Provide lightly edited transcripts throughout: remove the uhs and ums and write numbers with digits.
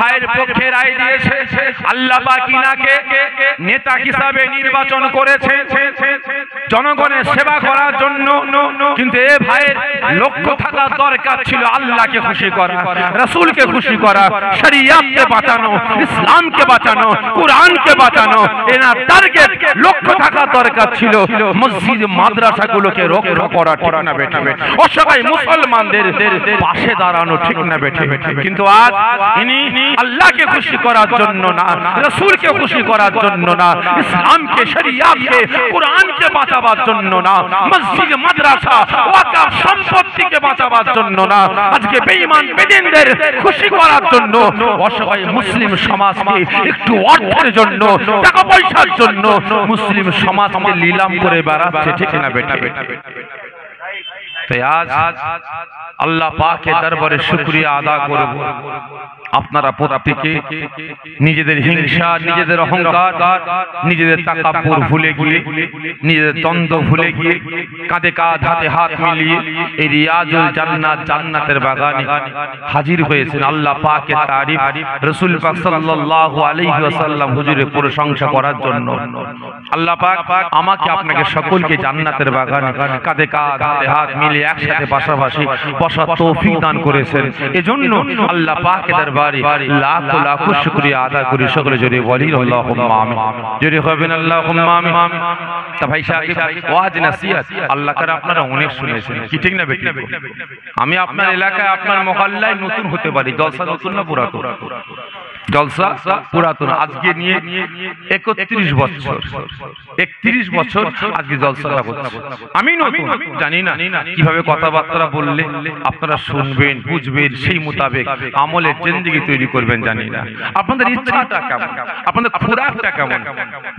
ভাইয়ের পক্ষে রায় দিয়েছে, আল্লাহ পাক ইনাকে নেতা হিসাবে নির্বাচন করেছে জনগণের সেবা করার জন্য। কিন্তু এ ভাইয়ের লক্ষ্য থাকা দরকার ছিল আল্লাহকে খুশি করা, রাসূলকে খুশি করা, শরিয়াতকে বাঁচানো, ইসলামকে বাঁচানো, কোরআনকে বাঁচানো। এনার টার্গেট লক্ষ্য থাকা দরকার ছিল মসজিদ মাদ্রাসাগুলোকে রক্ষা করা, ঠিক না বেটা? অসহায় মুসলমানদের পাশে দাঁড়ানো, ঠিক না বেটা? কিন্তু আজ ইনি আল্লাহকে খুশি করার জন্য না, রাসূলকে খুশি করার জন্য না, ইসলামকে, শরিয়াতকে, কোরআনকে বাঁচাবার জন্য না, মসজিদ মাদ্রাসা ওয়াকফ সম্পত্তিকে বাঁচাবার জন্য না, আজকে বেঈমান বেদিনদের খুশি করার জন্য অসহায় মুসলিম সমাজকে একটু অর্থের জন্য, টাকা পয়সার জন্য মুসলিম সমাজকে লীলাম করে বেড়াচ্ছে, ঠিক না বেটা? তাই আজ আল্লাহ পাকের দরবারে শুকরিয়া আদা করব। আপনারা প্রত্যেকে নিজেদের হিংসা, নিজেদের অহংকার, নিজেদের তাকাব্বুর ভুলে গিয়ে, নিজেদের দ্বন্দ্ব ভুলে গিয়ে, কাঁধে কাঁধ হাতে হাত মিলিয়ে এই রিয়াজুল জান্নাত, জান্নাতের বাগানে হাজির হয়েছেন আল্লাহ পাকের তারিফ, রাসূল পাক সাল্লাল্লাহু আলাইহি ওয়াসাল্লাম হুজুরের প্রশংসা করার জন্য। আল্লাহ পাক আমাকে আপনাকে সকলকে জান্নাতের বাগানে কাঁধে কাঁধ হাতে হাত মিলিয়ে একসাথে পাশাপাশি বসার তৌফিক দান করেছেন। এজন্য আল্লাহ পাকের দরবারে লাখ লাখ শুকরিয়া আদা করি। সকলে জোরে বলি আল্লাহুম্মা আমিন, জোরে হবেন আল্লাহুম্মা আমিন। তা ভাই সাহেব, ওয়াজ নসিহত আল্লাহ করে আপনারা অনেক শুনেছেন, কি ঠিক না বেটি? আমি আপনার এলাকায়, আপনার মহল্লায় নতুন হতে পারি, জলসা নতুন না পুরাতন? জলসা পুরাতন। আজকে নিয়ে 31 বছর, 31 বছর আজকে জলসাটা হচ্ছে। আমি নতুন, জানি না কিভাবে কথাবার্তা বললে আপনারা শুনবেন, বুঝবেন, সেই মোতাবেক আমলের জিন্দেগি তৈরি করবেন, জানি না। আপনাদের ইচ্ছাটা কেমন, আপনাদের খোরাকটা কেমন,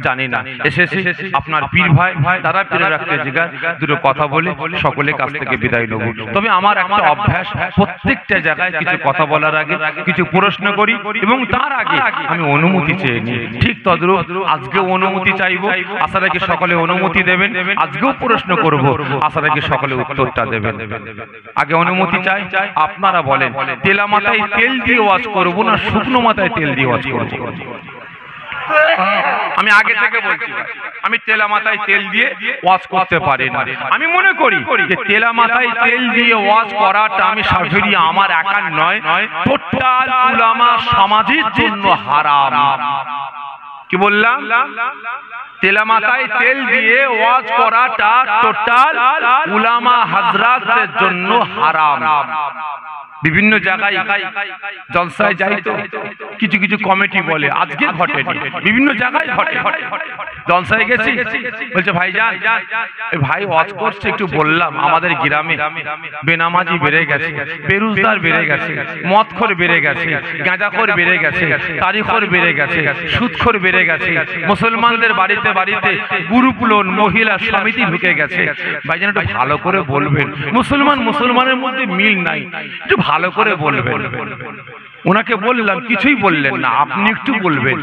জানি না। এসেছে আপনার পীর ভাই, তারা পীর রাখতে জিগার দুটো কথা বলে সকলের কাছ থেকে বিদায় নেব। তবে আমার একটা অভ্যাস, প্রত্যেকটা জায়গায় কিছু কথা বলার আগে কিছু প্রশ্ন করি এবং তার আগে আমি অনুমতি চেয়ে নিই। ঠিক তদ্রূপ আজকেও অনুমতি চাইবো, আশা রাখি সকলে অনুমতি দেবেন। আজকেও প্রশ্ন করব, আশা রাখি সকলে উত্তরটা দেবেন। আগে অনুমতি চাই। আপনারা বলেন, তেলা মাথায় তেল দিয়ে ওয়াজ করব না শুকনো মাথায় তেল দিয়ে ওয়াজ করব? আমি আগে থেকে বলছি, আমি তেলা মাথায় তেল দিয়ে ওয়াজ করতে পারি না। আমি মনে করি যে তেলা মাথায় তেল দিয়ে ওয়াজ করাটা আমি শাফিঈ আমার একার নয়, টোটাল উলামা সমাজের জন্য হারাম। কি বললাম? তেলা মাথায় তেল দিয়ে ওয়াজ করাটা টোটাল উলামা হযরতের জন্য হারাম। বিভিন্ন জায়গায় জলসায় যাই তো কিছু কিছু কমিটি বলে, আজকে ঘটেনি, বিভিন্ন জায়গায় ঘটে। জলসায় গেছি, বলছে ভাইজান, ভাই ওয়াজ করছে, একটু বললাম আমাদের গ্রামে বেনামাজি বেড়ে গেছে, বেরোজগার বেড়ে গেছে, মদখোর বেড়ে গেছে, গাঁজাখোর বেড়ে গেছে, তারিখোর বেড়ে গেছে, সুদখোর বেড়ে গেছে, মুসলমানদের বাড়িতে বাড়িতে গ্রুপ লোন মহিলা সমিতি ঢুকে গেছে। ভাইজান একটু ভালো করে বলবেন, মুসলমানের মধ্যে মিল নাই, একটু ভালো করে বলবেন। ওনাকে বললাম, কিছুই বললেন না। আপনি একটু বলবেন।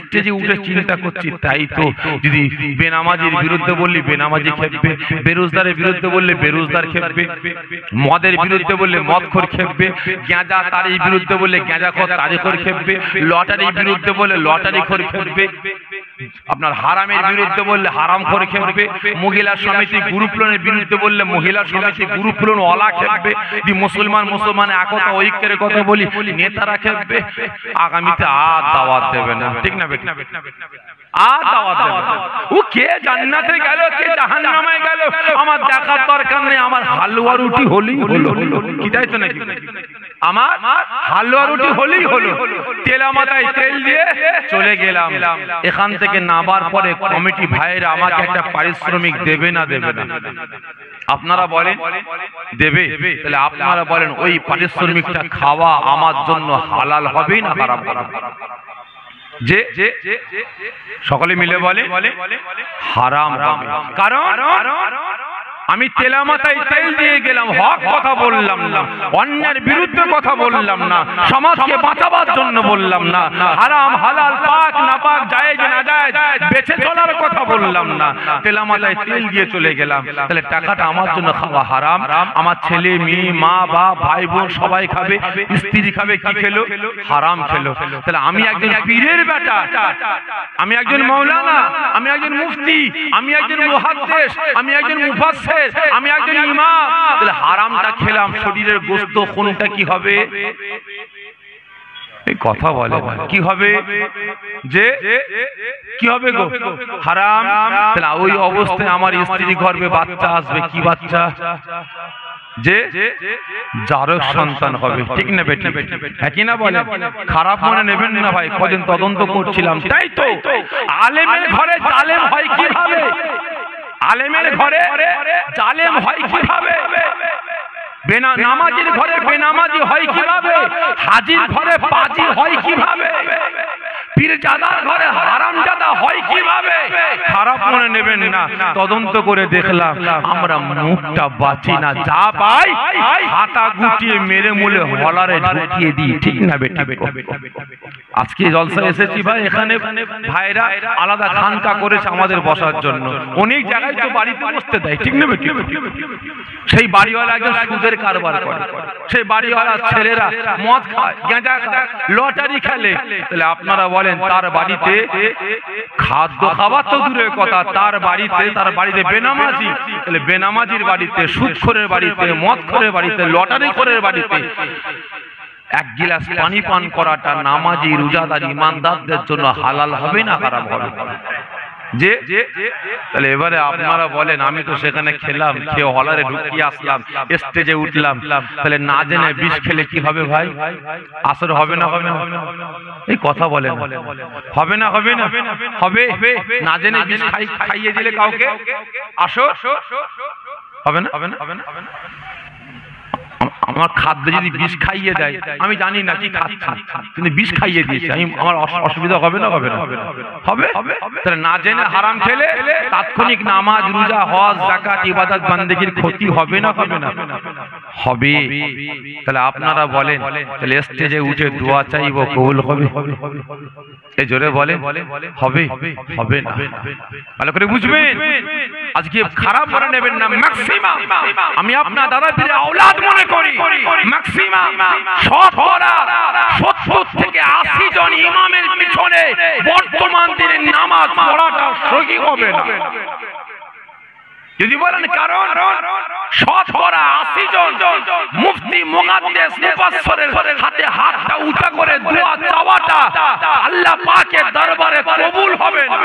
স্টেজে উঠে চিন্তা করছি, তাই তো যদি বেনামাজির বিরুদ্ধে বললি বেনামাজি খেপবে, বেরোজগারের বিরুদ্ধে বললে বেরোজগার খেপবে, মদের বিরুদ্ধে বললে মদখোর খেপবে, গাঁজা তারির বিরুদ্ধে বললে গাঁজাখোর তারিখোর খেপবে, লটারির বিরুদ্ধে বললে লটারিখোর খেপবে, আপনার হারামের বিরুদ্ধে বললে হারামখোর খেপবে, মহিলা সমিতি গ্রুপ লোনের বিরুদ্ধে বললে মহিলা সমিতি গ্রুপ লোন ওয়ালা খেপবে, যদি মুসলমান একতা ঐক্যের কথা বলি নেতারা খেপবে। আগামীতে আর দাওয়াত দেবে না, ঠিক না? আর দাওয়াত দেবে না। ও কে জান্নাতে গেল, কে জাহান্নামে গেল আমার দেখার দরকার নেই। আমার হালুয়া রুটি হলেই হলো, কি তাই তো নাকি? আমার হালুয়া রুটি হলেই হলো। তেলা মাথায় তেল দিয়ে চলে গেলাম। এখান থেকে নামার পরে কমিটি ভাইয়েরা আমাকে একটা পারিশ্রমিক দেবে না দেবে না? আপনারা বলেন দেবে? তাহলে আপনারা বলেন ওই পারিশ্রমিকটা খাওয়া আমার জন্য হালাল হবে না হারাম হবে? যে সকলে মিলে বলে হারাম হবে। কারণ আমি তেলা মাথায় তেল দিয়ে গেলাম, হক কথা বললাম না, অন্যের বিরুদ্ধে কথা বললাম না, সমাজকে বাঁচাবার জন্য বললাম না, হারাম হালাল পাক না পাক জায়েজ না জায়েজ বেঁচে চলার কথা বললাম না, তেলা মাথায় তেল দিয়ে চলে গেলাম। তাহলে টাকাটা আমার জন্য খাওয়া হারাম, আমার ছেলে মেয়ে মা বাপ ভাই বোন সবাই খাবে, স্ত্রী খাবে, কি খেলো? হারাম খেলো। তাহলে আমি একজন পীরের বেটা, আমি একজন মাওলানা, আমি একজন মুফতি, আমি একজন মুহাদ্দিস, আমি একজন মুফাসসির, আমি একজন ইমাম, তাহলে হারামটা খেলাম, শরীরের গোশত খুনটা কি হবে? এই কথা বলে কি হবে? যে কি হবে গো? হারাম। তাহলে ওই অবস্থায় আমার স্ত্রী গর্ভে বাচ্চা আসবে, কি বাচ্চা? যে জারক সন্তান হবে, ঠিক না বেটি? একই না বলে? খারাপ মনে নেবেন না ভাই, কদিন তদন্ত করছিলাম, তাই তো আলেমের ঘরে জালেম হয় কিভাবে? আলেমের ঘরে জালেম হয় কিভাবে? নামাজির ঘরে বেনামাজি হয় কিভাবে? হাজির ঘরে পাজি হয় কিভাবে? পীরজাদার ঘরে হারামজাদা হয় কিভাবে? খারাপ মনে নেবেন না, তদন্ত করে দেখলাম আমরা মুখটা বাঁচি না, যা পাই হাতা গুটিয়ে মেরে মুলে হলারে ঢুকিয়ে দিই, ঠিক না বেটি? আজকে জলসা এসেছি ভাই, এখানে ভাইরা আলাদা খানকা করেছে আমাদের বসার জন্য, অনেক জায়গায় তো বাড়িতে বসতে দেয়, ঠিক না বেটি? সেই বাড়িওয়ালা একজন সুদের কারবার করে, সেই বাড়িওয়ালা ছেলেরা মদ খায়, গাঁজা খায়, লটারি খেলে। তাহলে আপনারা বলেন তার বাড়িতে খাদ্য খাবার তো দূরের কথা, তার বাড়িতে বেনামাজি, তাহলে বেনামাজির বাড়িতে, সুদখোরের বাড়িতে, মদখোরের বাড়িতে, লটারিখোরের বাড়িতে এক গিলাস পানি পান করাটা নামাজি রোজাদার ইমানদারদের জন্য হালাল হবে না হারাম হবে? যে তাহলে এবারে আপনারা বলেন, আমি তো সেখানে খেলাম, খেয়ে হলারে ঢুকিয়ে আসলাম, স্টেজে উঠলাম, তাহলে না জেনে বিষ খেলে কি হবে ভাই? আসর হবে না হবে না? এই কথা বলেন, হবে না হবে না? হবে। না জেনে বিষ খাইয়ে দিলে কাউকে আসর হবে না? হবে না? আমার খাদ্য যদি বিষ খাইয়ে দেয়, আমি জানি না কি খাচ্ছি, কিন্তু বিষ খাইয়ে দিয়েছে, আমার অসুবিধা হবে না হবে না? হবে। তাহলে না জেনে হারাম খেলে তাৎক্ষণিক নামাজ রোজা হজ যাকাত ইবাদত বান্দেগীর ক্ষতি হবে না হবে না? হবে। তাহলে আপনারা বলেন, তাহলে স্টেজে উঠে দোয়া চাইবো, কবুল হবে? এই জোরে বলে হবে হবে না? ভালো করে বুঝবেন, আজকে খারাপ মনে নেবেন না। ম্যাক্সিমাম আমি আপনার দাদা পীরের আওলাদ মনে করি, ম্যাক্সিমাম 70 থেকে 80 জন ইমামের পিছনে বর্তমান দিনের নামাজ পড়াটা সহি হবে না। যদি বলেন কারণ 80 জন মুফতি মুহাদ্দিস মুফাসসিরের হাতে হাতটা উঁচা করে দোয়া চাওয়াটা আল্লাহ পাকের দরবারে কবুল হবে না।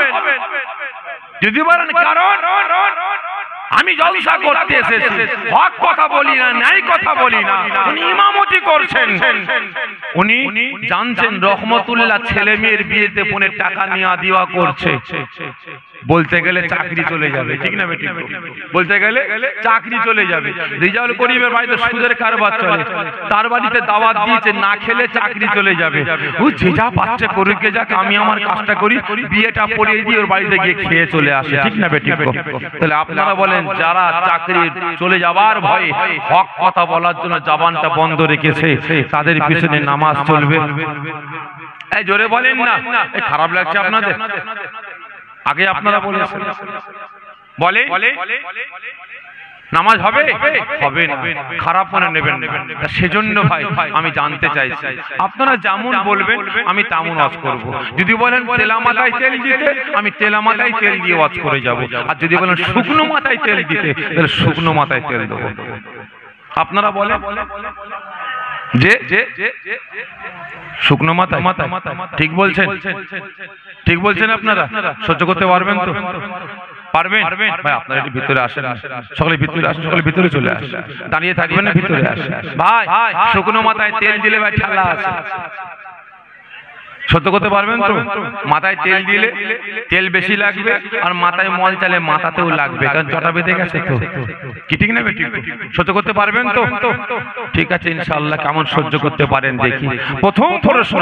যদি বলেন কারণ আমি জলসা করতে এসেছি, হক কথা বলি না, ন্যায় কথা বলি না, উনি ইমামতি করছেন, উনি জানছেন রহমতুল্লাহ ছেলে মেয়ের বিয়েতে বোনের টাকা নিয়ে দেওয়া করছে, বলতে গেলে চাকরি চলে যাবে, ঠিক না বেটি? বলতে গেলে চাকরি চলে যাবে। রিজাউল করিমের বাড়িতে সুদের কারবার চলে, তার বাড়িতে দাওয়াত দিয়েছে, না খেলে চাকরি চলে যাবে। ও যে যা পাচ্ছে করুকে যাক, আমি আমার কাজটা করি, বিয়েটা পড়িয়ে দিয়ে ওর বাড়িতে গিয়ে খেয়ে চলে আসে, ঠিক না বেটি? তাহলে আপনারা বলেন, যারা চাকরি চলে যাবার ভয়ে হক কথা বলার জন্য জবানটা বন্ধ রেখেছে, তাদের পিছনে নামাজ চলবে? এই জোরে বলেন না, খারাপ লাগছে আপনাদের? আগে আপনারা বলেছেন, বলে নামাজ হবে হবে না, খারাপ মনে নেবেন না। সেজন্য ভাই আমি জানতে চাইছি, আপনারা যেমন বলবেন আমি তেমন ওয়াজ করব। যদি বলেন তেলা মাথায় তেল দিতে, আমি তেলা মাথায় তেল দিয়ে ওয়াজ করে যাব। আর যদি বলেন শুকনো মাথায় তেল দিতে, তাহলে শুকনো মাথায় তেল দেবো। আপনারা বলেন যে শুকনো মাথায়, ঠিক বলছেন? ঠিক বলছেন আপনারা? সহ্য করতে পারবেন তো? পারবেন ভাই? আপনারা একটু ভিতরে আসেন, সকলে ভিতরে আসেন, সকলে ভিতরে চলে আসেন, দাঁড়িয়ে থাকবেন না, ভিতরে আসেন ভাই। শুকনো মাথায় তেল দিলে ভাই ঠান্ডা আছে, সহ্য করতে পারবেন তো? মাথায় তেল দিলে তেল বেশি লাগবে, আর মাথায় মল চালে মাথাতেও লাগবে, কারণ জটা বেঁধে গেছে তো, কি ঠিক না বেটি? সহ্য করতে পারবেন তো? ঠিক আছে ইনশাআল্লাহ। কেমন সহ্য করতে পারেন দেখি। প্রথম প্রশ্ন,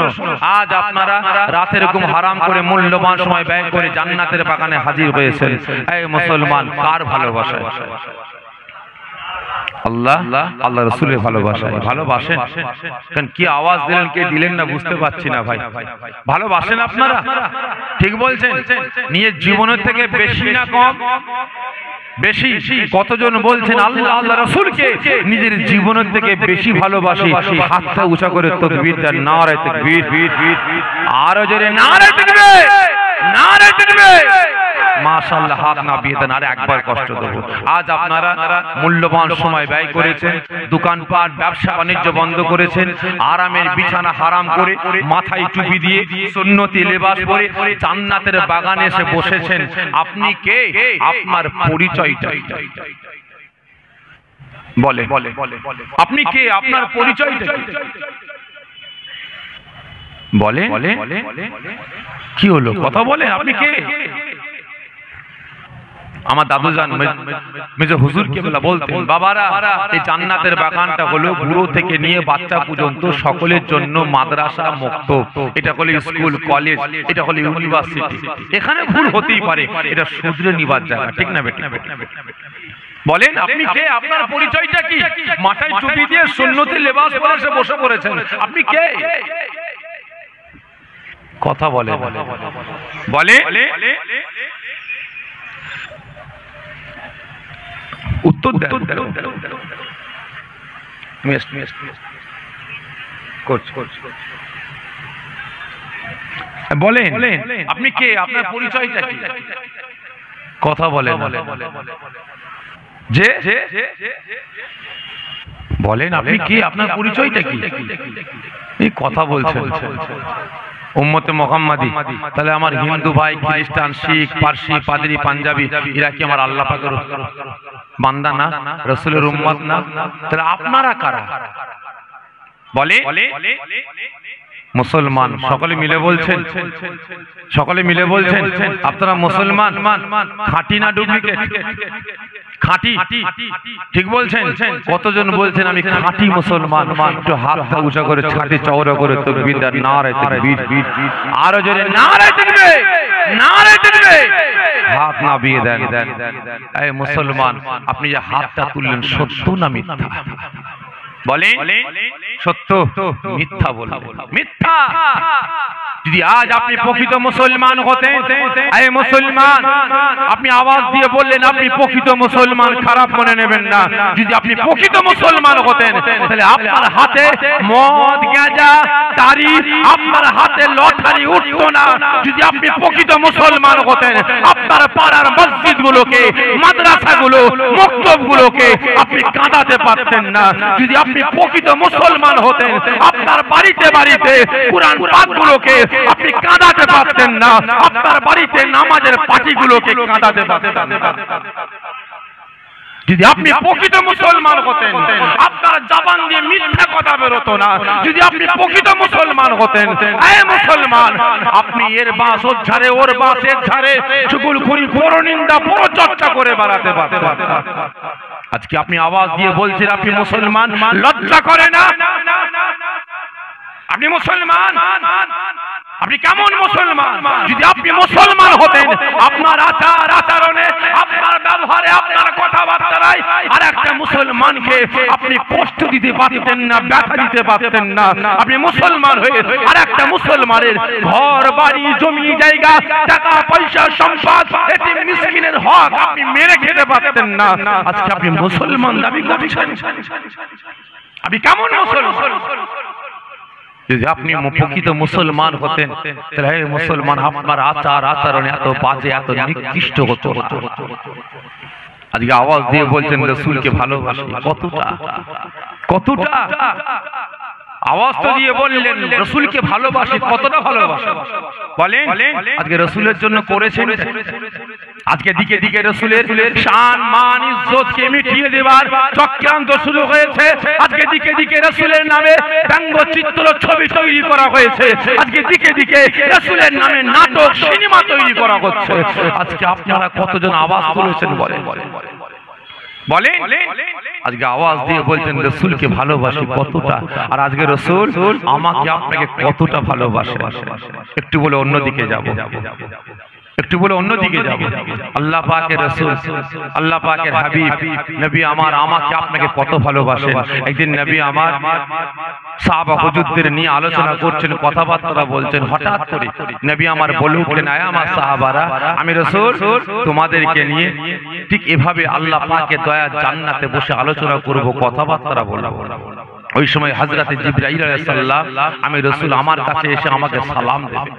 আজ আপনারা রাতের ঘুম হারাম করে মূল্যবান সময় ব্যয় করে জান্নাতের বাগানে হাজির হয়েছেন। এই মুসলমান, কার ভালোবাসায়? আল্লাহ আল্লাহ রসুলের ভালোবাসেন কারণ কি আওয়াজ দিলেন কে দিলেন না বুঝতে পারছি না ভাই। ভালোবাসেন আপনারা? ঠিক বলছেন? নিজের জীবনের থেকে বেশি না কম? বেশি। কতজন বলছেন আল্লাহ আল্লাহ রাসূলকে নিজের জীবনের থেকে বেশি ভালোবাসি? হাতটা উঁচা করে তাকবীর দেন, নারে তাকবীর। আরো জোরে নারে তাকবীর, নারে তাকবীর। মাশাআল্লাহ, হাত নামিয়ে দেন। আর একবার কষ্ট দেব। আজ আপনারা মূল্যবান সময় ব্যয় করেছেন, দোকানপাট ব্যবসা বাণিজ্য বন্ধ করেছেন, আরামের বিছানা হারাম করে মাথায় টুপি দিয়ে সুন্নতি লেবাস পরে জান্নাতের বাগানে এসে বসেছেন। আপনি কে? আপনার পরিচয়টা বলে। আপনি কে? আপনার পরিচয়টা বলে। কি হলো? কথা বলেন। আপনি কে? আমার দাদুজান মেজো হুজুর কেবলা বলতেন, বাবারা এই জান্নাতের বাগানটা হলো বুড়ো থেকে নিয়ে বাচ্চা পর্যন্ত সকলের জন্য মাদ্রাসা মক্তব। এটা হলো স্কুল কলেজ, এটা হলো ইউনিভার্সিটি। এখানে ভুল হতেই পারে, এটা শুধরে নিবার জায়গা। ঠিক না বেটা? বলেন আপনি কে? আপনার পরিচয়টা কি? মাথায় টুপি দিয়ে সুন্নতি লেবাস পরে এসে বসে পড়েছেন। আপনি কে? কথা বলে বলে। উত্তর দেন। বলেন আপনি কে? আপনার পরিচয়টা কি? কথা বলেন যে বলেন আপনি কে? আপনার পরিচয়টা কি? এই কথা বলছেন উম্মতে মুহাম্মাদি। তাহলে আমার হিন্দু ভাই, খ্রিস্টান, শিখ, পারসি, পাদ্রী, পাঞ্জাবি এরা কি আমার আল্লাহ পাকের বান্দা না? রাসূলের উম্মত না? তাহলে আপনারা কারা? বলে মুসলমান। সকলে মিলে বলছেন, সকলে মিলে বলছেন আপনারা মুসলমান। খাঁটি না ডুপ্লিকেট? খাঁটি। ঠিক বলছেন? কতজন বলছেন আমি খাঁটি মুসলমান? একটু হাতটা উঁচা করে ছাতি চওড়া করে তাকবীর দেন, নারে তাকবীর। আরো জোরে নারে তাকবীর, নারে তাকবীর। হাত নামিয়ে দেন। এই মুসলমান, আপনি যে হাতটা তুললেন সত্য না মিথ্যা? বলেন সত্য। মিথ্যা বলবেন মিথ্যা। যদি আজ আপনি প্রকৃত মুসলমান হতেন, এই মুসলমান আপনি আওয়াজ দিয়ে বললেন আপনি প্রকৃত মুসলমান, খারাপ মনে নেবেন না। যদি আপনি প্রকৃত মুসলমান হতেন তাহলে আপনার হাতে মদ, গাঁজা, তারি, আপনার হাতে লটারি উঠতো না। যদি আপনি প্রকৃত মুসলমান হতেন আপনার পাড়ার মসজিদগুলোকে, মাদ্রাসাগুলো, মক্তবগুলোকে আপনি কাঁদাতে পারতেন না। যদি আপনি প্রকৃত মুসলমান হতেন আপনার বাড়িতে বাড়িতে কুরআন পাকগুলোকে আপনি কাঁদাতে পারতেন না। আপনার বাড়িতে নামাজের পাটিগুলোকে কাঁদাতে পারতেন না। যদি আপনি প্রকৃত মুসলমান হতেন আপনার জবান দিয়ে মিথ্যা কথা বেরোতো না। যদি আপনি প্রকৃত মুসলমান হতেন, এই মুসলমান আপনি এর বাস ওর ঝাড়ে, ওর বাস এর ঝাড়ে চুগলখড়ি, পরনিন্দা, পরচর্চা করে বেড়াতে পারতেন। আজকে আপনি আওয়াজ দিয়ে বলছেন আপনি মুসলমান, লজ্জা করে না? আপনি মুসলমান? আপনি কেমন মুসলমান? যদি আপনি মুসলমান হতেন আপনার আচার আচরণে, আপনার ব্যবহারে, আপনার কথাবার্তায় আর একটা মুসলমানকে আপনি কষ্ট দিতে পারতেন না, ব্যথা দিতে পারতেন না। আপনি মুসলমান হয়ে আর একটা মুসলমানের ঘর বাড়ি, জমি জায়গা, টাকা পয়সা, সম্পদ, এতিম মিসকিনের হক আপনি মেরে খেতে পারতেন না। আজকে আপনি মুসলমান দাবি করছেন। আপনি কেমন মুসলমান? যদি আপনি প্রকৃত মুসলমান হতেন তাহলে হে মুসলমান আপনার আচার আচরণ এত বাজে, এত নিকৃষ্ট হতো। আজকে আওয়াজ দিয়ে বলছেন রাসূলকে ভালোবাসি। কতটা কতটা আওয়াজ তো দিয়ে বললেন রাসূলকে ভালোবাসি। কতটা ভালোবাসা বলেন? আজকে রাসূলের জন্য করেছেন। আজকে দিকে দিকে রাসূলের শান, মান, ইজ্জতকে মিটিয়ে দেবার চক্রান্ত শুরু হয়েছে। আজকে দিকে দিকে রাসূলের নামে ব্যঙ্গচিত্র, ছবি তৈরি করা হয়েছে। আজকে দিকে দিকে রাসূলের নামে নাটক, সিনেমা তৈরি করা হচ্ছে। আজকে আপনারা কতজন আওয়াজ তুলেছেন বলেন? বলেন আজকে আওয়াজ দিয়ে বলছেন রাসূলকে ভালোবাসি। কতটা? আর আজকে রাসূল আমাকে আপনাকে কতটা ভালোবাসে? একটু বলে অন্যদিকে যাব, একটু বলে অন্যদিকে যাব। আল্লাহ পাকের রাসূল, আল্লাহ পাকের হাবিব নবী আমার আমাকে আপনাকে কত ভালোবাসেন। একদিন নবী আমার সাহাবা হুজুরদের নিয়ে আলোচনা করছেন, কথাবার্তা বলছেন। হঠাৎ করে নবী আমার বলে উঠলেন, আয় আমার সাহাবারা, আমি রাসূল তোমাদেরকে নিয়ে ঠিক এভাবে আল্লাহ পাকের দয়া জান্নাতে বসে আলোচনা করব, কথাবার্তা বলবো। ওই সময় হযরত জিবরাইল আলাইহিস সালাম আমি রাসূল আমার কাছে এসে আমাকে সালাম দেবেন।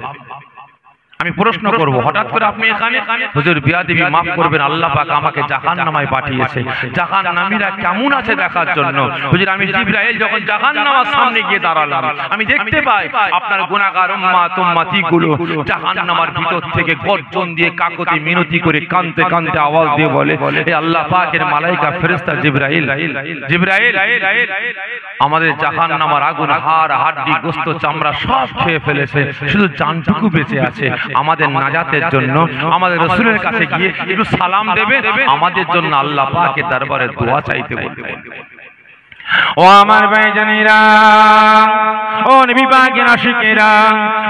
আমি প্রশ্ন করব, হঠাৎ করে আপনি এখানে? হুজুর বিয়াদবি মাফ করবেন, আল্লাহ পাক আমাকে জাহান্নামায় পাঠিয়েছে, জাহান্নামীরা কেমন আছে দেখার জন্য। হুজুর আমি জিবরাইল যখন জাহান্নামের সামনে গিয়ে দাঁড়ালাম, আমি দেখতে পাই আপনার গুনাহগার উম্মত উম্মতি গুলো জাহান্নামের ভিতর থেকে গর্জন দিয়ে কাকতি মিনতি করে কাঁদতে কাঁদতে আওয়াজ দিয়ে বলে, হে আল্লাহ পাকের মালায়েকা ফেরেশতা জিবরাইল, জিবরাইল আমাদের জাহান্নামের আগুন হাড় হাড্ডি গোশত চামড়া সব খেয়ে ফেলেছে, শুধু জানটুকু বেঁচে আছে। আমাদের নাজাতের জন্য আমাদের রাসূলের কাছে গিয়ে একটু সালাম দেবে, আমাদের জন্য আল্লাহ পাকের দরবারে দোয়া চাইতে বলবেন। ও আমার ভাইজানেরা, ও নবী পাকের আশিকেরা,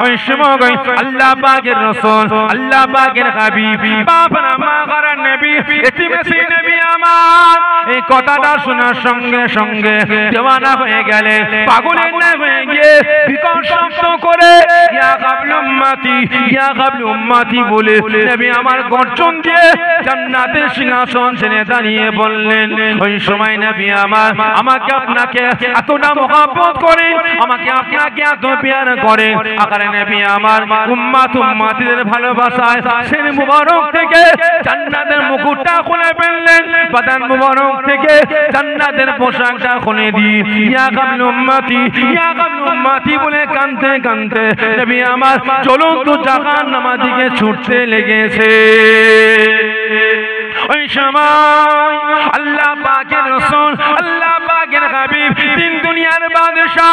ওই সময় আল্লাহ পাকের রাসূল, আল্লাহ পাকের হাবিব, বাবা মা করার নবী, এতিমেসি নবী আমার এই কথাটা শোনার সঙ্গে সঙ্গে দেওয়ানা হয়ে গেলে, পাগলের না হয়ে গিয়ে বিকট শব্দ করে ইয়া কাবলু উম্মতি, ইয়া কাবলু উম্মতি বলে নবী আমার গর্জন দিয়ে জান্নাতের সিংহাসন ছেড়ে দাঁড়িয়ে বললেন। ওই সময় নবী আমার আমাকে আপনাকে এতটা মহব্বত করে, আমাকে আপনাকে এত প্যার করে, আকারে নবী আমার উম্মত উম্মতিদের ভালোবাসায় সির মুবারক থেকে জান্নাতের মুকুটটা খুলে ফেললেন, বাদান মুবারক থেকে জান্নাতের পোশাকটা খুলে দিয়ে ইয়া কাবলু উম্মতি, ইয়া কাবলু উম্মতি বলে কাঁদতে কাঁদতে নবী আমার জ্বলন্ত জাহান্নামের দিকে ছুটতে লেগেছে। ওই সময় আল্লাহ পাকের রাসূল, আল্লাহ পাকের হাবিব, তিন দুনিয়ার বাদশা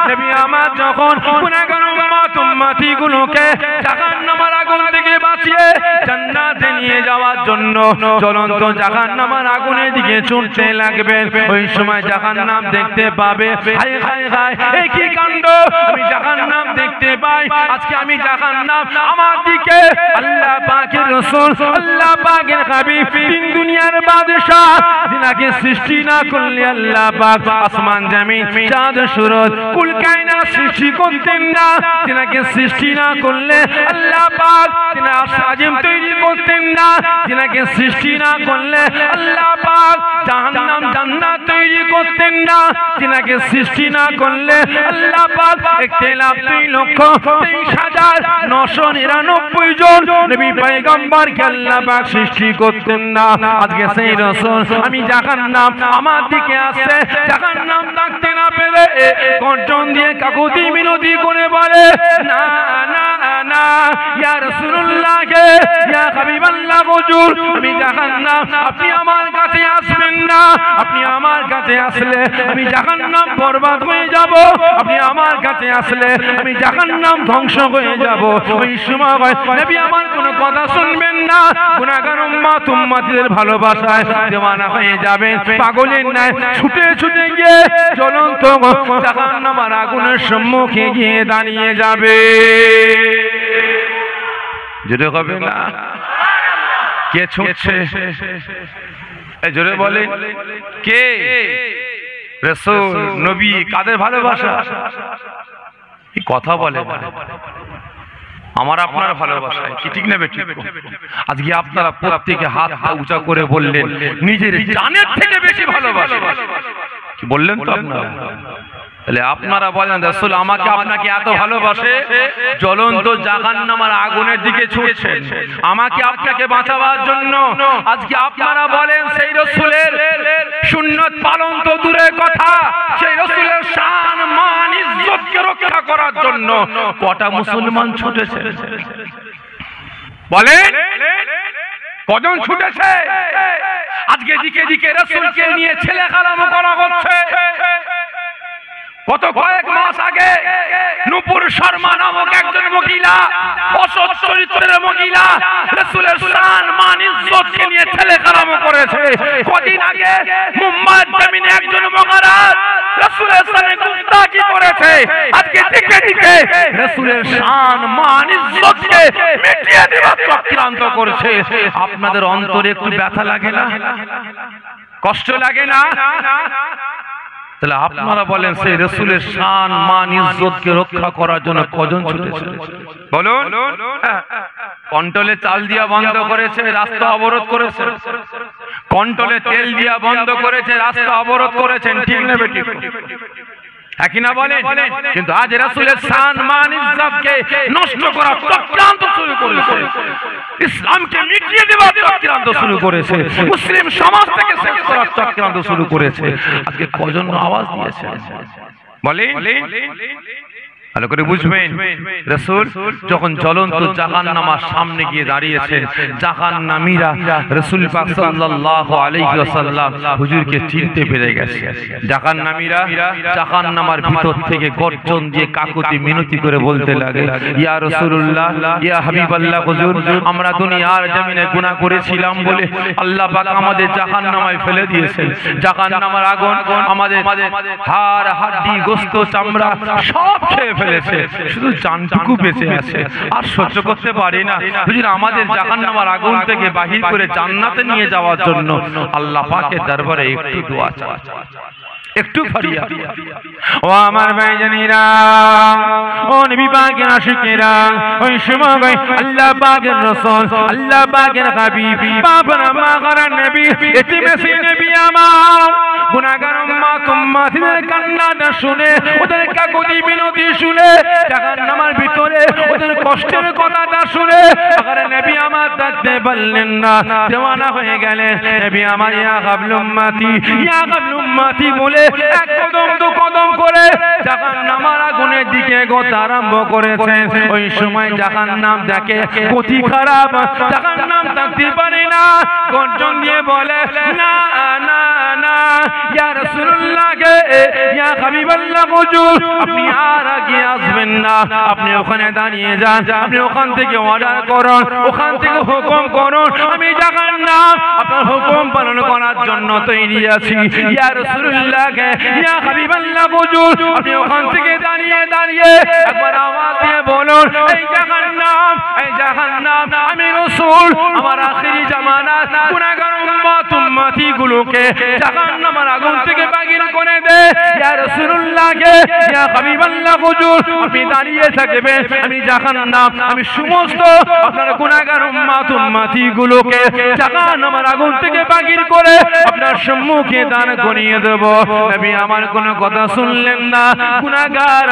নবী আমার যখন গুনাহগার উম্মত উম্মতি গুলোকে জাহান্নামের আগুন থেকে বাঁচিয়ে জান্নাতে নিয়ে যাওয়ার জন্য জ্বলন্ত জাহান্নামের আগুনের দিকে ছুটতে লাগবেন, ওই সময় জাহান্নাম দেখতে পাবে, হায় হায় হায় এই কি কাণ্ড, আমি জাহান্নাম দেখতে পাই, আজকে আমি জাহান্নাম আমার দিকে। আল্লাহ পাকের রাসূল, আল্লাহ পাকের হাবিব, তিন দুনিয়ার বাদশা, যিনাকে সৃষ্টি না করলে আল্লাহ পাক আসমান জমিন চাঁদ সূরজ কুল কায়নাত সৃষ্টি করতেন না, যিনাকে সৃষ্টি না করলে আল্লাহ পাক তিনি আসাজিম তৈরি করতেন না, যিনাকে সৃষ্টি না করলে আল্লাহ পাক জাহান্নাম জান্নাত তৈরি করতেন না, যিনাকে সৃষ্টি না করলে আল্লাহ পাক 1,23,999 জন নবী পয়গম্বরকে আল্লাহ পাক সৃষ্টি করতেন না। আজকে সেই রাসূল আমি জাহান্নাম আমার দিকে আসছে, জাহান্নাম ডাকতে না পেরে গর্জন দিয়ে কাকুতি মিনতি করে বলে, না না না ইয়া রাসূলুল্লাহ, ইয়া হাবিবাল্লাহ, হুজুর আমি জাহান্নাম, আপনি আমার কাছে আসবেন না, আপনি আমার কাছে আসলে আমি জাহান্নাম বরবাদ হয়ে যাব, আপনি আমার কাছে আসলে আমি জাহান্নাম ধ্বংস হয়ে যাব। ওই সময় নবী আমার কোনো কথা শুনবেন না, গুনাহগার উম্মত উম্মতিদের ভালোবাসায় দেওয়ানা হয়ে যাবেন, পাগলের ন্যায় ছুটে ছুটে গিয়ে জ্বলন্ত জাহান্নামের আগুনের সম্মুখে গিয়ে দাঁড়িয়ে যাবে। জোরে হবে না? কে ছুটছে? জোরে বলে কে? রাসূল নবী কাদের ভালোবাসা? কথা বলে আমার আপনার ভালোবাসায় কি ঠিক নেবে? ঠিক। আজকে আপনারা প্রত্যেকে হাত উঁচা করে বললেন নিজের জানের থেকে বেশি ভালোবাসা, কি বললেন তো আপনারা? তাহলে আপনারা বলেন রাসূল আমাকে আপনাকে এত ভালোবাসে, জ্বলন্ত জাহান্নামের আগুনের দিকে ছুটছেন আমাকে আপনাকে বাঁচাবার জন্য। আজকে আপনারা বলেন সেই রাসূলের সুন্নাত পালন তো দূরের কথা, সেই রাসূলের শান মান ইজ্জতকে রক্ষা করার জন্য কটা মুসলমান ছুটেছে বলেন? কজন ছুটেছে? আজকে দিকে দিকে রাসূলকে নিয়ে ছেলে কালাম করা হচ্ছে। কত কয়েক মাস আগে নূপুর শর্মা নামক একজন মহিলা চরিত্রের মহিলা রাসূলের শান মান ইজ্জতকে নিয়ে ছেলেখেলাম করেছে। কদিন আগে মুম্বাইয়ের জমিনে একজন মহারাজ রাসূলের শানে গুস্তাখি করেছে। আজকে দিকে দিকে রাসূলের শান মান ইজ্জতকে মিটিয়ে দেওয়ার চক্রান্ত করছে। আপনাদের অন্তরে একটু ব্যথা লাগে না, কষ্ট লাগে না? তাহলে আপনারা বলেন সেই রাসূলের শান মান ইজ্জতকে রক্ষা করার জন্য কজন ছুটেছে বলুন? কন্ট্রোলে চাল দিয়া বন্ধ করেছে, রাস্তা অবরোধ করেছে। কন্ট্রোলে তেল দিয়া বন্ধ করেছে, রাস্তা অবরোধ করেছেন, ঠিক না বেটি? একই না বলেন? কিন্তু আজ রাসূলের শান মান ইজ্জতকে নষ্ট করার চক্রান্ত শুরু করেছে, ইসলামকে মিটিয়ে দেওয়ার চক্রান্ত শুরু করেছে, মুসলিম সমাজ থেকে শেষ করার চক্রান্ত শুরু করেছে। আজকে কজন আওয়াজ দিয়েছে বলেন? ভালো করে বুঝবেন, রাসূল যখন জ্বলন্ত জাহান্নামের সামনে গিয়ে দাঁড়িয়েছেন, জাহান্নামীরা রাসূল পাক সাল্লাল্লাহু আলাইহি ওয়াসাল্লাম হুজুরকে চিনতে পেরে গেছে। জাহান্নামীরা জাহান্নামের ভিতর থেকে গর্জন দিয়ে কাকুতি মিনতি করে বলতে লাগে, ইয়া রাসূলুল্লাহ, ইয়া হাবিবাল্লাহ, হুজুর আমরা দুনিয়ার জমিনে গুনাহ করেছিলাম বলে আল্লাহ পাক আমাদের জাহান্নামে ফেলে দিয়েছেন। জাহান্নামের আগুন আমাদের হাড় হাড্ডি গোশত চামড়া সব খেয়ে ফেলেছে, শুধু জানটুকু বেঁচে আছে, আর সহ্য করতে পারি না। হুজুর আমাদের জাহান্নামের আগুন থেকে বাহির করে জান্নাতে নিয়ে যাওয়ার জন্য আল্লাহ পাকের দরবারে একটু দোয়া চাই, একটু ফরিয়া। ও আমার ভাইজানেরা, ও নবী পাকের আশিকেরা, ওই সময় আল্লাহ পাকের রাসূল, আল্লাহ পাকের হাবিব, বাবা মাগার নবী, এতিমেসি নবী আমার গুনাহগার উম্মতের কান্নাটা শুনে, ওদের কাকুতি মিনতি শুনে, জাহান্নামের ভিতরে ওদের কষ্টের কথাটা শুনে আগার নবী আমার থাকতে পারলেন না, দেওয়ানা হয়ে গেলেন। নবী আমার ইয়া কাবল উম্মতি, ইয়া কাবল উম্মতি বলে এক কদম দু কদম করে জাহান্নামের আগুনের দিকে গোতা আরম্ভ করেছেন। ওই সময় জাহান্নাম দেখে গতি খারাপ, জাহান্নাম থাকতে পারে না, গর্জন দিয়ে বলে, না না না, ইয়া রাসূলুল্লাহ কে, ইয়া হাবিবাল্লাহ, হুজুর আপনি আর আগে আসবেন না, আপনি ওখানে দাঁড়িয়ে যান, আপনি ওখান থেকে অর্ডার করুন, ওখান থেকে হুকুম করুন, আমি জাহান্নাম আপনার হুকুম পালন করার জন্য তৈরি আছি। ইয়া রাসূলুল্লাহ কে, ইয়া হাবিবাল্লাহ, হুজুর আপনি ওখান থেকে দাঁড়িয়ে দাঁড়িয়ে একবার আওয়াজ দিয়ে বলুন, এই জাহান্নাম, এই জাহান্নাম, আমি রাসূল আমার আখিরি জামানাত গুনাহগার উম্মতি গুলোকে জাহান্নামের আগুন থেকে বাগির করে দে। ইয়া রাসূলুল্লাহ কে, ইয়া হাবিবাল্লাহ, হুজুর আপনি দাঁড়িয়ে থাকবেন, আমি জাহান্নাম, আমি সমস্ত আপনার গুনাহগার উম্মতি গুলোকে জাহান্নামের আগুন থেকে বাগির করে আপনার সম্মুখে দাঁড় করিয়ে দেব। নবী আমার কোনো কথা শুনলেন না, গুনাহগার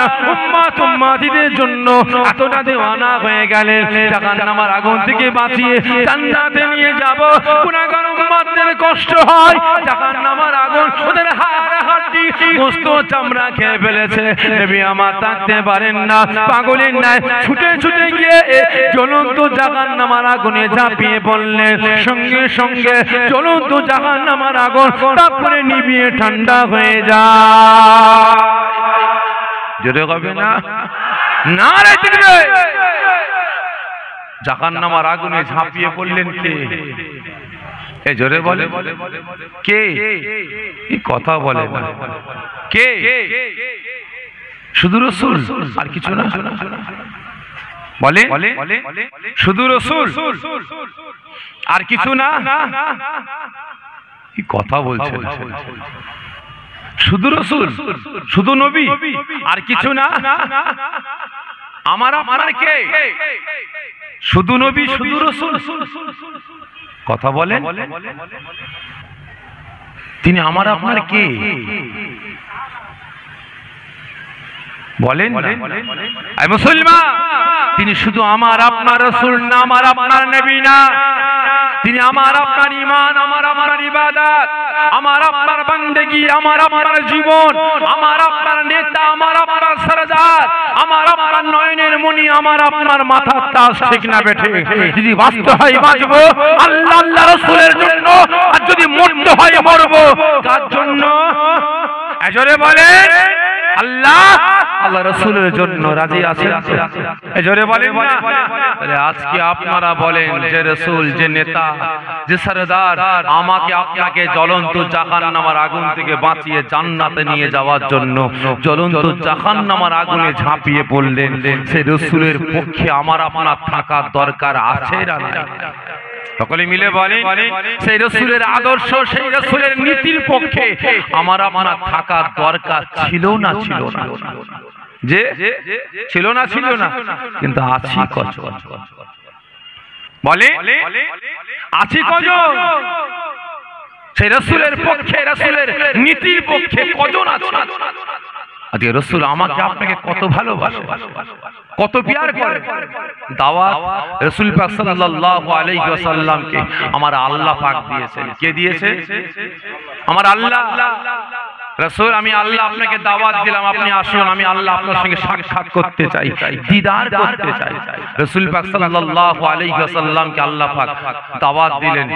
উম্মতিদের জন্য এতটা দেওয়ানা হয়ে গেলেন, জাহান্নামের আগুন থেকে বাঁচিয়ে জান্নাতে নিয়ে যাব। গুনাহগার উম্মতদের কষ্ট হয়, জাহান্নামের আগুন ওদের হাড় হাড্ডি গোশত চামড়া খেয়ে ফেলেছে। নবী আমার থাকতে পারেন না, পাগলের ন্যায় ছুটে ছুটে গিয়ে জ্বলন্ত জাহান্নামের আগুনে ঝাঁপিয়ে পড়লেন। সঙ্গে সঙ্গে জ্বলন্ত জাহান্নামের আগুন তারপরে নিভিয়ে ঠান্ডা হয়ে যায়। জোরে হবে না? নারে তাকবীর! জাহান্নামের আগুনে ঝাঁপিয়ে পড়লেন কে? এ জোরে বলে কে? এই কথা বলে না কে? শুধু রাসূল, আর কিছু না? বলে শুধু রাসূল, আর কিছু না? কি কথা বলছেন? শুধু রাসূল, শুধু নবী, আর কিছু না? আমার আপনার কে? শুধু নবী, শুধু রাসূল, কথা বলেন। তিনি আমার আপনার কে বলেন? আই মুসলমান, তিনি শুধু আমার আপনার রাসূল না, আমার আপনার নবী না, তিনি আমার আপনার ঈমান, আমার আপনার ইবাদত, আমার আপনার বান্দেগী, আমার আপনার জীবন, আমার আপনার নেতা, আমার আপনার সরদার, আমার আপনার নয়নের মণি, আমার আপনার মাথার তাজ, ঠিক না বেঠে? যদি বাঁচতে হয় বাঁচবো আল্লাহ আল্লাহ রাসূলের জন্য, আর যদি মরতে হয় মরবো কার জন্য? জোরে বলেন আল্লাহ আল্লাহ রাসূলের জন্য রাজি আছেন? জোরে বলেন না। তাহলে আজকে আপনারা বলেন যে রাসূল, যে নেতা, যে সরদার আমাকে আপনাকে জ্বলন্ত জাহান্নামের আগুন থেকে বাঁচিয়ে জান্নাতে নিয়ে যাওয়ার জন্য জ্বলন্ত জাহান্নামের আগুনে ঝাঁপিয়ে পড়লেন, সেই রাসূলের পক্ষে আমার আপনার থাকার দরকার আছে না? সকলে মিলে বলেন সেই রাসূলের আদর্শ, সেই রাসূলের নীতির পক্ষে আমার আপনার থাকার দরকার ছিল না? ছিল না যে ছিল না? ছিল না। কিন্তু আছি কজন? বলে আছি কজন? সেই রাসূলের পক্ষে, রাসূলের নীতির পক্ষে কজন আছে? আজকে রাসূল আমাকে আপনাকে কত ভালোবাসে, কত প্যার করে। দাওয়াত রাসূল পাক সাল্লাল্লাহু আলাইহি ওয়াসাল্লামকে আমার আল্লাহ পাক দিয়েছেন। কে দিয়েছে? আমার আল্লাহ। রাসূল, আমি আল্লাহ আপনাকে দাওয়াত দিলাম, আপনি আসুন, আমি আল্লাহ আপনার সঙ্গে সাক্ষাৎ করতে চাই, দিদার করতে চাই। রাসূল পাক সাল্লাল্লাহু আলাইহি ওয়াসাল্লামকে আল্লাহ পাক দাওয়াত দিলেন।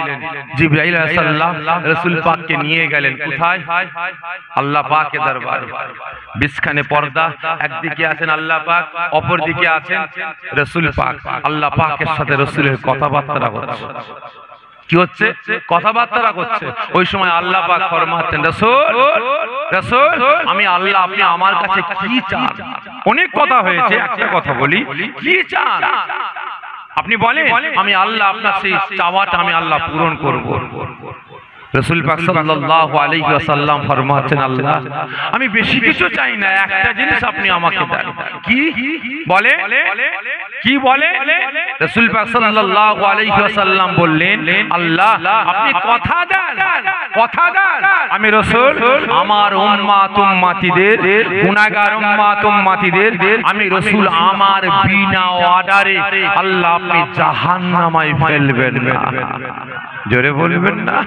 জিবরাইল আলাইহিস সালাম রাসূল পাককে নিয়ে গেলেন কোথায়? আল্লাহ পাকের দরবারে। বিছখানে পর্দা, একদিকে আছেন আল্লাহ পাক, অপর দিকে আছেন রাসূল পাক। আল্লাহ পাকের সাথে রাসূলের কথাবার্তা হচ্ছে। কি হচ্ছে? কথাবার্তা করছে। ওই সময় আল্লাহ পাক ফরমাচ্ছেন, রাসূল, রাসূল, আমি আল্লাহ, আপনি আমার কাছে কি চান? অনেক কথা হয়েছে, একটা কথা বলি, কি চান আপনি বলেন, আমি আল্লাহ আপনার সেই চাওয়াটা আমি আল্লাহ পূরণ করব। রাসূল পাক সাল্লাল্লাহু আলাইহি ওয়াসাল্লাম ফরমাচ্ছেন, আল্লাহ, আমি বেশি কিছু চাই না, একটা জিনিস আপনি আমাকে দেন। কি বলে? কি বলে? রাসূল পাক সাল্লাল্লাহু আলাইহি ওয়াসাল্লাম বললেন, আল্লাহ, আপনি কথা দেন, কথা দেন, আমি রাসূল আমার উম্মতিদের, গুনাহগার উম্মতিদের আমি রাসূল আমার বিনা অর্ডারে আল্লাহ আপনি জাহান্নামায় ফেলবেন না। জোরে বলবেন না?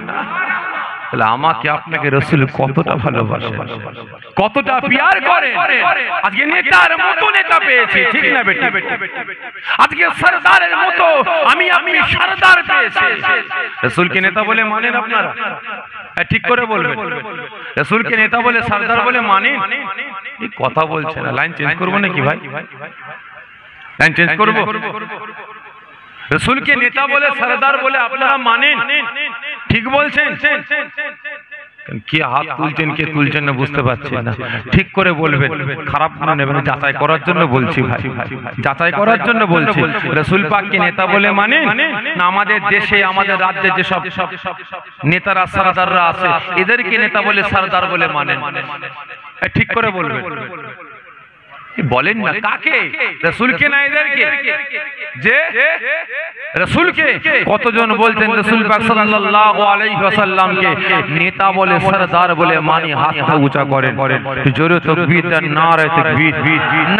তাহলে আমাকে আপনাকে রাসূল কতটা ভালোবাসে, কতটা প্যার করে। আজকে নেতার মতো নেতা পেয়েছি, ঠিক না বেটি? আজকে সরদারের মতো আমি আপনি সরদার পেয়েছি। রাসূলকে নেতা বলে মানেন আপনারা? ঠিক করে বলবেন। রাসূলকে নেতা বলে, সরদার বলে মানেন? এই কথা বলছে না। লাইন চেঞ্জ করবো নাকি ভাই? লাইন চেঞ্জ করবো? রাসূলকে নেতা বলে, সরদার বলে আপনারা মানেন? ঠিক বলছেন? কি হাত তুলছেন, কে তুলছেন না বুঝতে পারছেন না। ঠিক করে বলবেন, খারাপ মনে নেবেন। যাচাই করার জন্য বলছি ভাই, যাচাই করার জন্য বলছি। রাসূল পাককে নেতা বলে মানেন না আমাদের দেশে, আমাদের রাজ্যে যেসব নেতারা, সরদাররা আছে, এদেরকে নেতা বলে, সরদার বলে মানেন? ঠিক করে বলবেন। বলেন না কাকে? রাসূলকে না এদেরকে? যে রাসূলকে কতজন বলতেন রাসূল পাক সাল্লাল্লাহু আলাইহি ওয়াসাল্লামকে নেতা বলে, সরদার বলে মানি? হাতটা উঁচা করেন, জোরে তাকবীর দেন, নারে তাকবীর,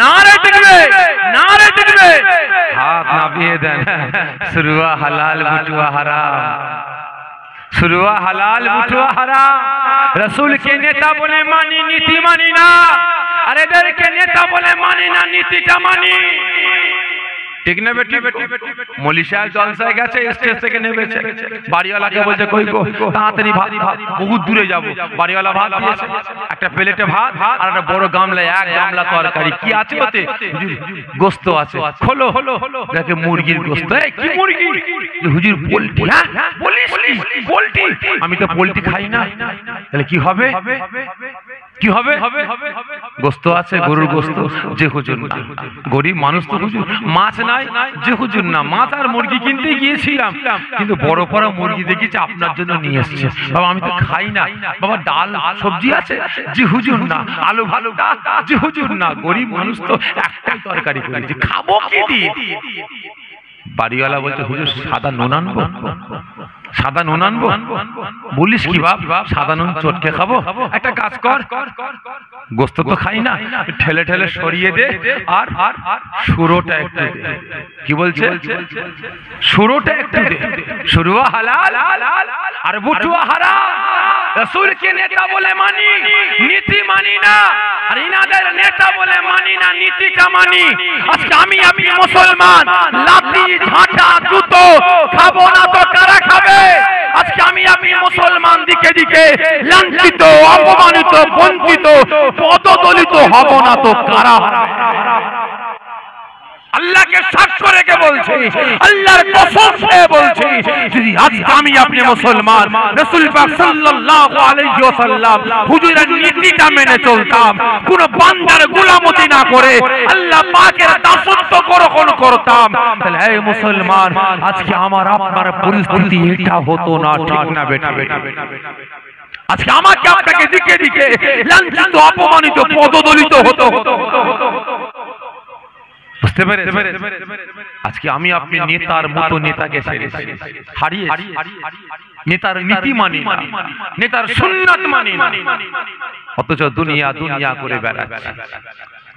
নারে তাকবীর, নারে তাকবীর। হাত নামিয়ে দেন। সুরুয়া হালাল, বুটুয়া হারাম, সুরুয়া হালাল, বুটুয়া হারাম। রাসূলকে নেতা বলে মানি, নীতি মানি না। আর এদেরকে নেতা বলে মানি না, নীতিটা মানি। ঠিক না বেটি? মৌলী সাহেব জলসায় গেছে, স্টেজ থেকে নেমেছে, বাড়িওয়ালাকে বলছে, কই গো তাড়াতাড়ি ভাত, বহুত দূরে যাবো। বাড়িওয়ালা ভাত দিয়েছে, একটা প্লেটে ভাত আর একটা বড় গামলায় এক গামলা তরকারি। কি আছে ওতে? গোস্ত আছে। খোলো, দেখে মুরগির গোস্ত। কি মুরগি? হুজুর পোল্ট্রি। হ্যাঁ বলিস পোল্ট্রি? আমি তো পোল্ট্রি খাই না। তাহলে কি হবে? কি হবে? গোস্ত আছে, গরুর গোস্ত। যে হুজুর না, গরিব মানুষ তো হুজুর, মাছ নাই। যে হুজুর না, মাছ আর মুরগি কিনতে গিয়েছিলাম, কিন্তু বড় বড় মুরগি দেখেছি, আপনার জন্য নিয়ে এসেছে। বাবা আমি তো খাই না। বাবা ডাল সবজি আছে? যে হুজুর না। আলু ভালো? যে হুজুর না। গরিব মানুষ তো একটাই তরকারি করেছি, খাবো কি দিয়ে? বাড়িওয়ালা বলছে, হুজুর সাদা নুন আনবো? সাদা নুন আনবো? বলিস কি বাপ, সাদা নুন চটকে খাবো? একটা কাজ কর, গোস্ত তো খাই না, ঠেলে ঠেলে সরিয়ে দে, আর সুরোটা একটু দে। কি বলছে? সুরোটা একটু দে। সুরুয়া হালাল আর বুটুয়া হারাম। রাসূলকে নেতা বলে মানি, নীতি মানি না। আর ইনাদের নেতা বলে মানি না, নীতিটা মানি। আজকে আমি আপনি মুসলমান, লাঠি ঝাঁটা জুতো খাবো না তো কারা খাবে? আজকে আমি আপনি মুসলমান দিকে দিকে লাঞ্ছিত, অপমানিত, বঞ্চিত, পদদলিত হব না তো কারা? আল্লাহকে সাক্ষ্য রেখে বলছি, আল্লাহর কসম খেয়ে বলছি, যদি আজ আমি আপনি মুসলমান রাসূল পাক সাল্লাল্লাহু আলাইহি ওয়াসাল্লাম হুজুরের নীতিটা মেনে চলতাম, কোন বান্দার গোলামতি না করে আল্লাহ পাকের দাসত্ব গ্রহণ করতাম, তাহলে হে মুসলমান আজকে আমার আপনার পরিস্থিতি এটা হতো না। ঠিক না বেটা? আজকে আমাকে আপনাকে দিকে দিকে লাঞ্ছিত, অপমানিত, পদদলিত হতো। বুঝতে পেরে? আজকে আমি আপনি নেতার মতো নেতাকে হারিয়েছি, নেতার নীতি মানি না, নেতার সুন্নাত মানি না, অথচ দুনিয়া দুনিয়া করে বেড়াচ্ছে,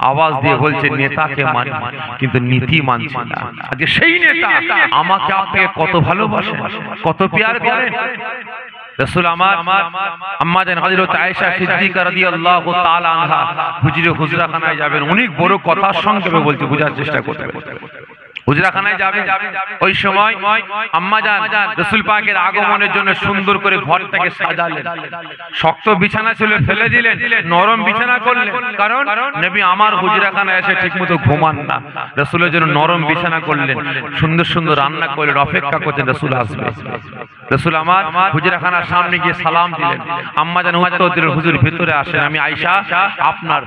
আওয়াজ দিয়ে বলছে নেতাকে মানি কিন্তু নীতি মানছে না। আজকে সেই নেতা আমাকে আপনাকে কত ভালোবাসে, কত প্যার করে। রাসূল আমার আম্মা জান হযরত আয়েশা সিদ্দিকা রাদিয়াল্লাহু তাআলা আনহা হুজরাখানায় যাবেন, অনেক বড় কথা সংক্ষেপে বলতে বোঝার চেষ্টা করবেন। হুজরাখানায় যাবে, ওই সময় আম্মা জান রাসূল পাকের আগমনের জন্য সুন্দর করে ঘরটাকে সাজালেন, শক্ত বিছানা ছিল ফেলে দিলেন, নরম বিছানা করলেন, কারণ নবী আমার হুজরাখানায় এসে ঠিকমতো ঘুমান না, রাসূলের জন্য নরম বিছানা করলেন, সুন্দর সুন্দর রান্না করলেন, অপেক্ষা করছেন রাসূল আসবে। রাসূল আমার হুজরাখানার সামনে গিয়ে সালাম দিলেন, আম্মা জান উত্তর দিলেন, হুজুর ভিতরে আসেন, আমি আয়েশা আপনার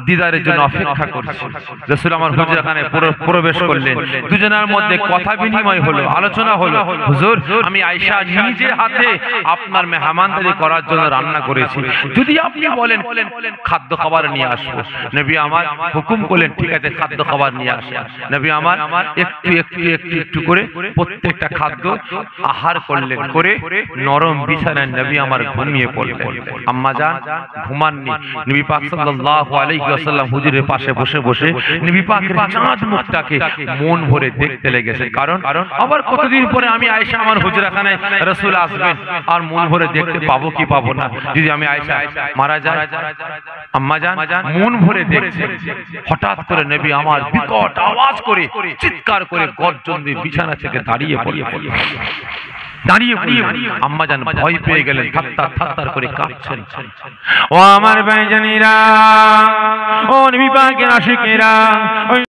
দিদারের জন্য অপেক্ষা করছি। রাসূল আমার হুজরাখানায় প্রবেশ করলেন, দুজনের মধ্যে কথা বিনিময় হলো, আলোচনা হলো, হুজুর আমি আয়েশা নিজে হাতে আপনার মেহমানদারি করার জন্য রান্না করেছি, যদি আপনি বলেন খাদ্য খাবার নিয়ে আসবো। নবী আমার হুকুম করলেন, ঠিক আছে খাদ্য খাবার নিয়ে আসেন। নবী আমার একটু একটু একটু একটু করে প্রত্যেকটা খাদ্য আহার করলেন, করে নরম বিছানায় নবী আমার ঘুমিয়ে পড়লেন। আম্মা জান ঘুমাননি, নবী পাক সাল্লাল্লাহু আলাইহি ওয়াসাল্লাম হুজুরের পাশে বসে বসে নবী পাকের চাঁদ মুখটাকে মন ভরে দেখতে লেগেছে, কারণ আবার কতদিন পরে আমি আয়েশা আমার হুজরাখানায় রাসূল আসবেন, আর মন ভরে দেখতে পাবো কি পাবো না, যদি আমি আয়েশা মারা যায়। আম্মা জান মন ভরে দেখছেন, হঠাৎ করে নবী আমার বিকট আওয়াজ করে চিৎকার করে গর্জন দিয়ে বিছানা থেকে দাঁড়িয়ে পড়লেন। আম্মা জান ভয় পেয়ে গেলেন, থাত্তার থাত্তার করে কাঁপছেন। ও আমার ভাইজানেরা, ও নবী পাকের আশিকেরা,